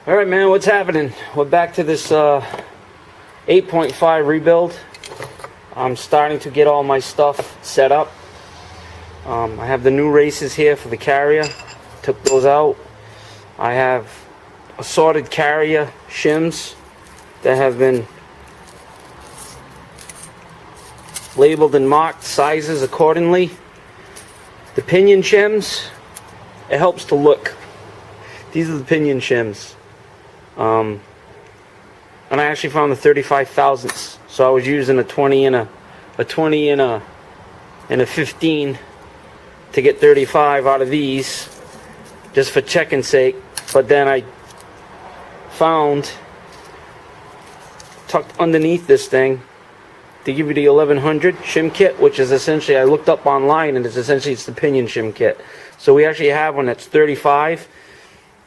All right, man, what's happening? We're back to this 8.5 rebuild. I'm starting to get all my stuff set up. I have the new races here for the carrier. Took those out. I have assorted carrier shims that have been labeled and marked sizes accordingly. The pinion shims, it helps to look. These are the pinion shims. And I actually found the 35 thousandths. So I was using a 20 and a 15 to get 35 out of these, just for checking sake. But then I found tucked underneath this thing, they give you the 1100 shim kit, which is essentially, I looked up online and it's the pinion shim kit. So we actually have one that's 35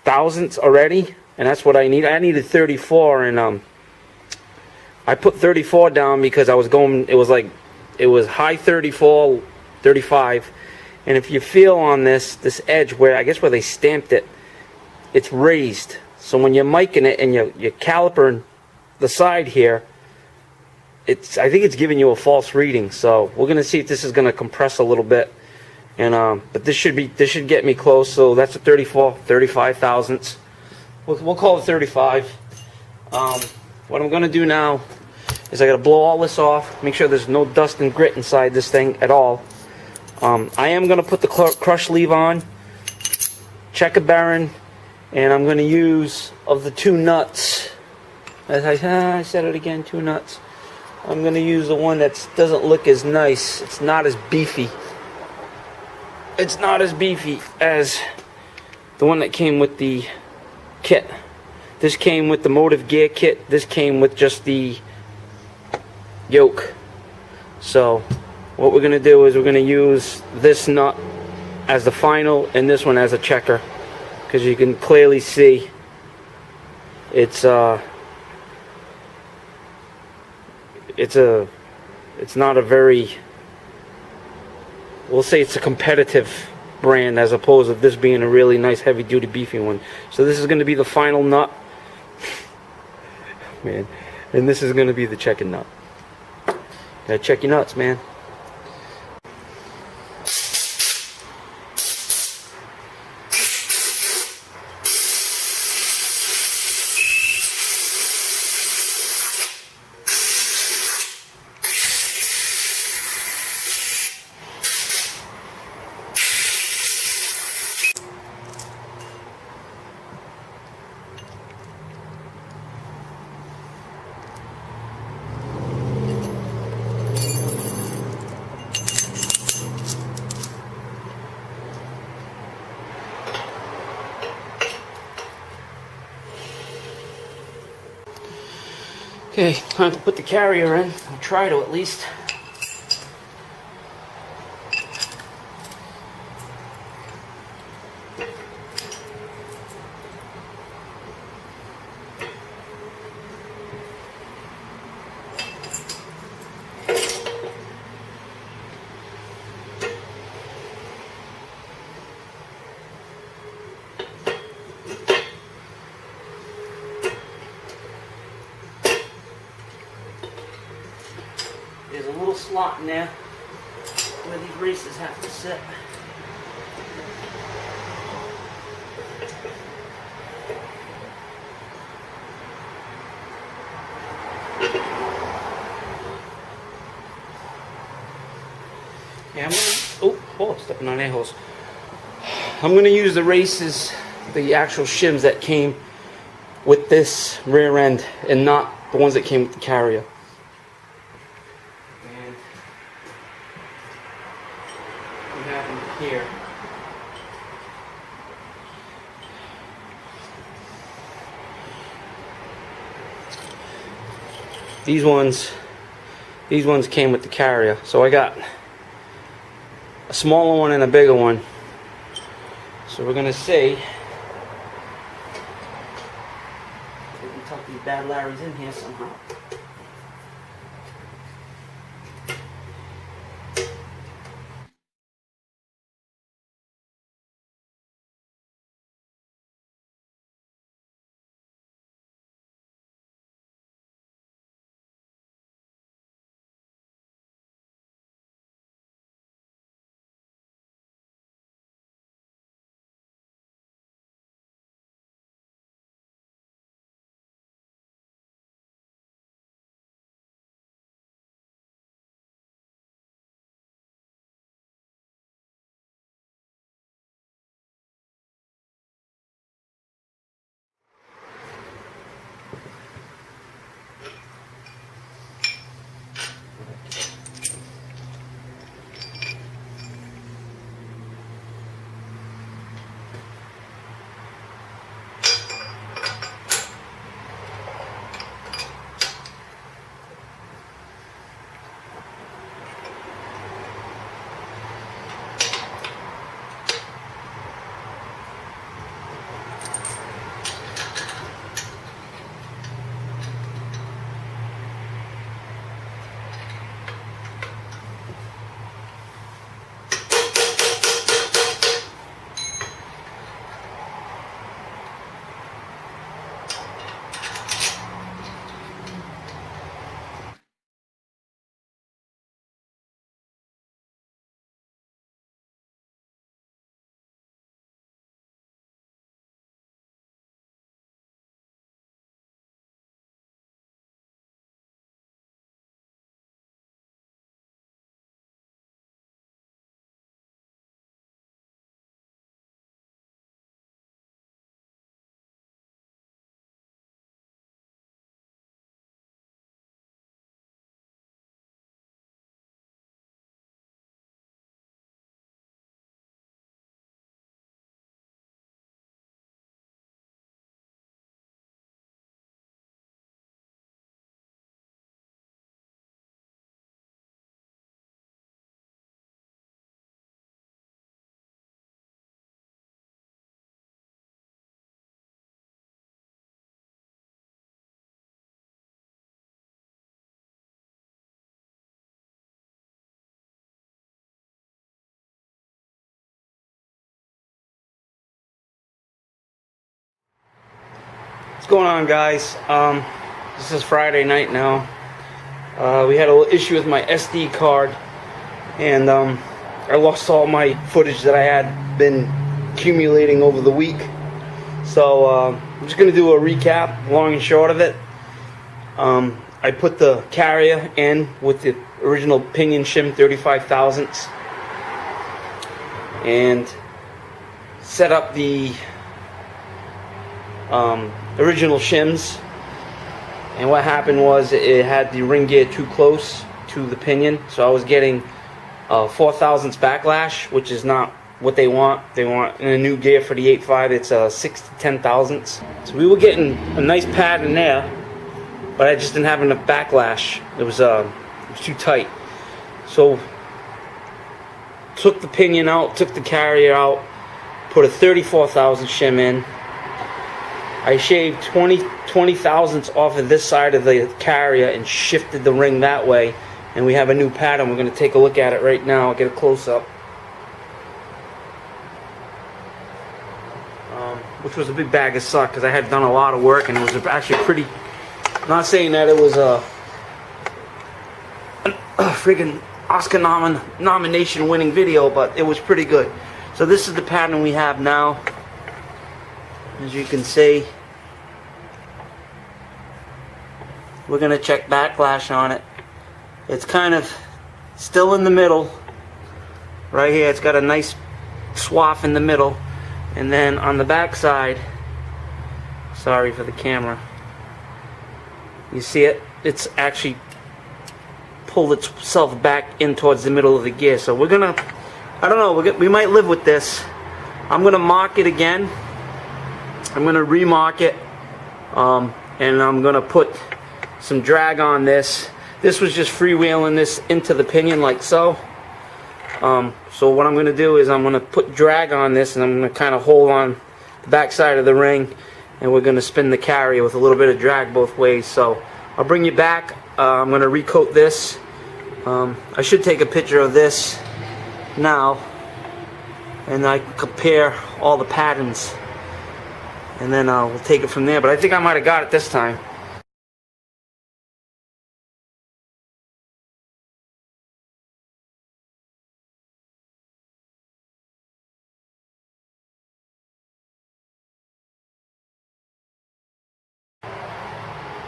thousandths already, and that's what I need. I needed 34, and I put 34 down because I was going, it was high 34, 35, and if you feel on this edge where, I guess where they stamped it, it's raised. So when you're miking it and you're calipering the side here, I think it's giving you a false reading. So we're gonna see if this is gonna compress a little bit, and but this should get me close. So that's a 35 thousandths. We'll call it 35. What I'm gonna do now is I gotta blow all this off, make sure there's no dust and grit inside this thing at all. I am gonna put the crush sleeve on, check a bearing, and I'm gonna use, of the two nuts, as I said it again, two nuts. I'm going to use the one that doesn't look as nice. It's not as beefy. It's not as beefy as the one that came with the kit. This came with the motive gear kit. This came with just the yoke. So what we're going to do is we're going to use this nut as the final and this one as a checker, because you can clearly see it's not a very, we'll say it's a competitive brand, as opposed to this being a really nice heavy duty beefy one. So this is going to be the final nut, man, and this is going to be the checking nut. Gotta check your nuts, man. Okay, time to put the carrier in. I'll try to at least. There's a little slot in there where these races have to sit. Yeah, stepping on air holes. I'm going to use the races, the actual shims that came with this rear end, and not the ones that came with the carrier. Here. These ones came with the carrier. So I got a smaller one and a bigger one. So we're gonna see. We can tuck these bad Larrys in here somehow. What's going on, guys? This is Friday night now. We had a little issue with my SD card, and I lost all my footage that I had been accumulating over the week. So I'm just going to do a recap, long and short of it. I put the carrier in with the original pinion shim 35 thousandths and set up the original shims, and what happened was it had the ring gear too close to the pinion, so I was getting 4 thousandths backlash, which is not what they want. They want in a new gear for the 8.5 it's 6 to 10 thousandths. So we were getting a nice pad in there, but I just didn't have enough backlash. It was too tight. So took the pinion out, took the carrier out, put a 34 thousandth shim in. I shaved 20 thousandths off of this side of the carrier and shifted the ring that way, and we have a new pattern. We're going to take a look at it right now. I'll get a close-up. Which was a big bag of suck because I had done a lot of work, and it was actually pretty... I'm not saying that it was a friggin' Oscar nomination winning video, but it was pretty good. So this is the pattern we have now. As you can see, we're going to check backlash on it. It's kind of still in the middle. Right here, it's got a nice swath in the middle. And then on the back side, sorry for the camera, you see it? It's actually pulled itself back in towards the middle of the gear. So we're going to, I don't know, we might live with this. I'm going to mark it again. I'm going to remark it, and I'm going to put some drag on this. This was just freewheeling this into the pinion like so. So what I'm going to do is I'm going to put drag on this, and I'm going to kind of hold on the back side of the ring, and we're going to spin the carrier with a little bit of drag both ways. So I'll bring you back. I'm going to recoat this. I should take a picture of this now, and I compare all the patterns. And then we'll take it from there. But I think I might have got it this time.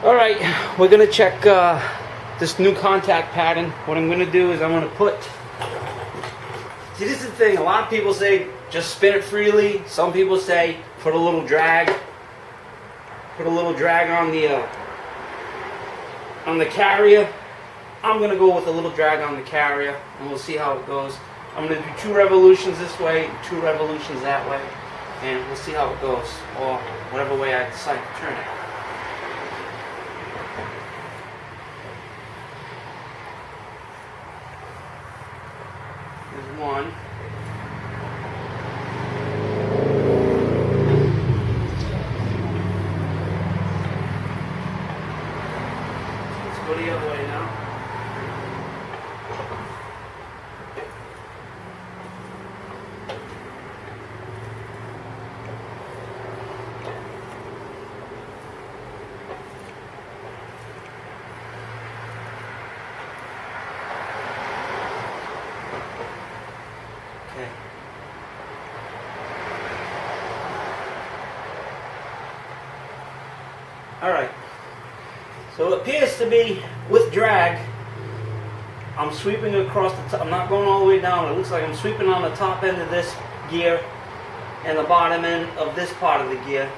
Alright, we're going to check this new contact pattern. What I'm going to do is I'm going to put... See, this is the thing. A lot of people say just spin it freely. Some people say put a little drag. Put a little drag on the carrier. I'm going to go with a little drag on the carrier, and we'll see how it goes. I'm going to do 2 revolutions this way, 2 revolutions that way, and we'll see how it goes, or whatever way I decide to turn it. There's one. Go the other way now. Okay. All right. So it appears to be with drag. I'm sweeping across the top. I'm not going all the way down. It looks like I'm sweeping on the top end of this gear and the bottom end of this part of the gear.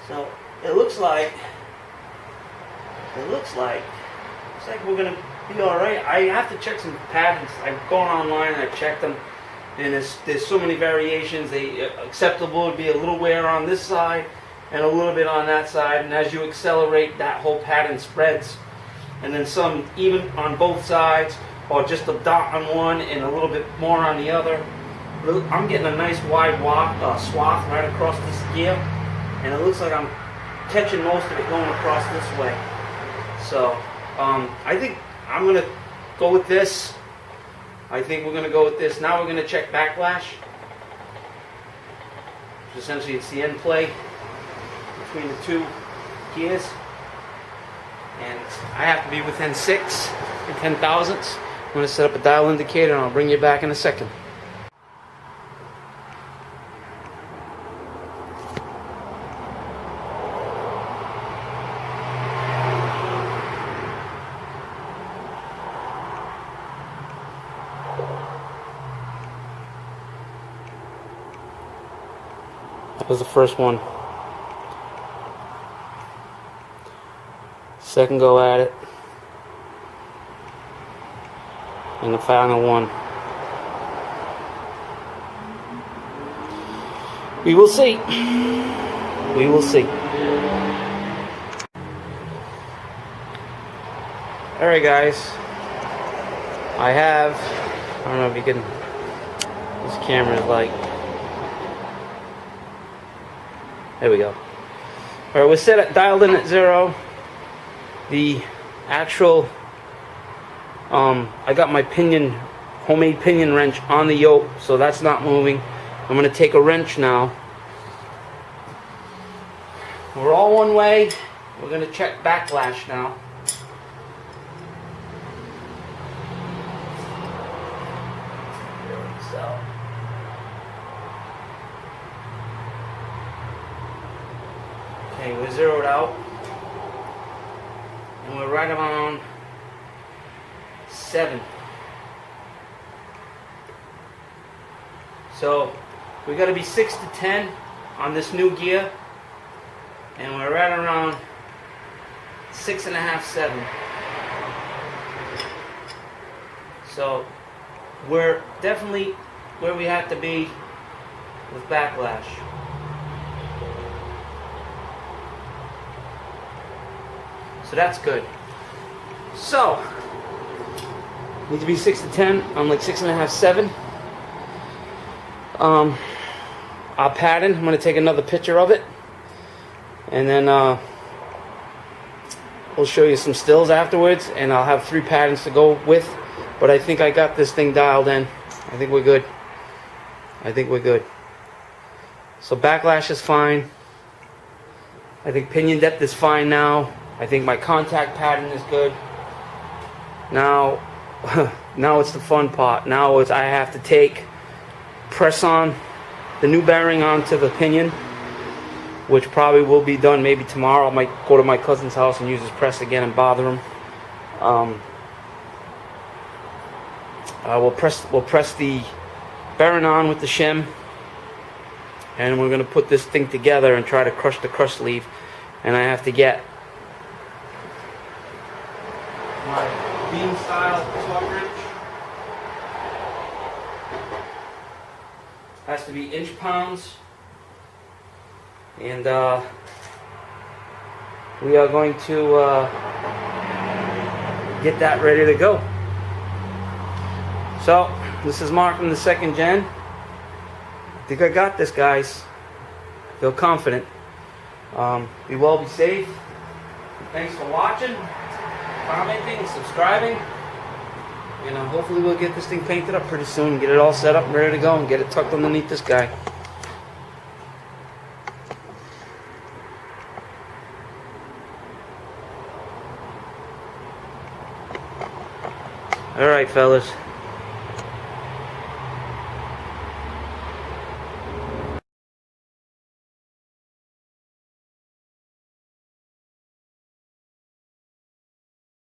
So it looks like we're gonna be all right. I have to check some patterns. I've gone online and I've checked them, and there's so many variations. Acceptable would be a little wear on this side and a little bit on that side, and as you accelerate, that whole pattern spreads. And then some even on both sides, or just a dot on one and a little bit more on the other. I'm getting a nice wide swath right across this gear, and it looks like I'm catching most of it going across this way. So I think I'm going to go with this. I think we're going to go with this. Now we're going to check backlash. Essentially, it's the end play. between the two gears. And I have to be within 6 and 10 thousandths. I'm going to set up a dial indicator and I'll bring you back in a second. That was the first one. Second go at it. And the final one. We will see. We will see. Alright guys. I don't know if you can, this camera is like, there we go. Alright, we're set at, dialed in at 0. The actual, I got my homemade pinion wrench on the yoke, so that's not moving. I'm going to take a wrench now. We're all one way. We're going to check backlash now. So. Okay, we're zeroed out. And we're right around 7. So we got to be 6 to 10 on this new gear, and we're right around 6.5, 7. So we're definitely where we have to be with backlash. So that's good. So, need to be 6 to 10. I'm like 6.5, 7. Our pattern, I'm going to take another picture of it. And then we'll show you some stills afterwards. And I'll have 3 patterns to go with. But I think I got this thing dialed in. I think we're good. I think we're good. So backlash is fine. I think pinion depth is fine now. I think my contact pattern is good. Now, now it's the fun part. Now it's I have to press on the new bearing onto the pinion, which probably will be done maybe tomorrow. I might go to my cousin's house and use his press again and bother him. We'll press the bearing on with the shim, and we're going to put this thing together and try to crush the crush sleeve. And I have to get my beam style torque wrench. Has to be inch pounds, and we are going to get that ready to go. So this is Mark from the second gen. I think I got this, guys. Feel confident. Be well, be safe. Thanks for watching, commenting, subscribing, and hopefully we'll get this thing painted up pretty soon, get it all set up and ready to go, and get it tucked underneath this guy. Alright, fellas.